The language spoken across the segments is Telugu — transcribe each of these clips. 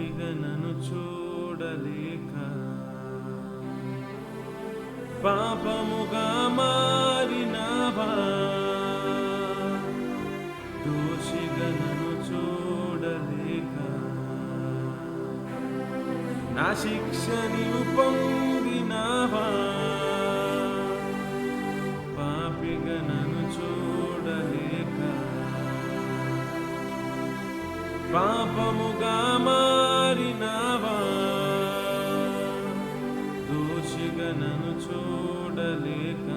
పాపిగా నన్ను చూడలేక పాపముగా మారినవా, దోషిగా నన్ను చూడలేక నా శిక్ష నీవు పొందినవా, పాపిగా నన్ను చూడలేక పాపముగా మారినవా, దోషిగా నన్ను చూడలేక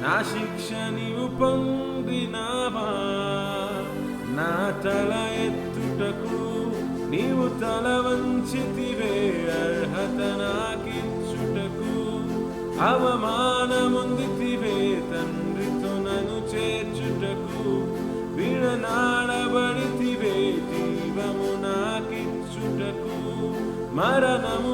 నా శిక్ష నీవు పొందినవా, నా తల ఎత్తుటకు నీవు తల వంచితివే, అర్హత నాకిచ్చుటకు అవమానముందితివే, తండ్రితో నన్ను చేర్చుటకు విడనాడబడితివే, జీవము నాకిచ్చుటకు మరణము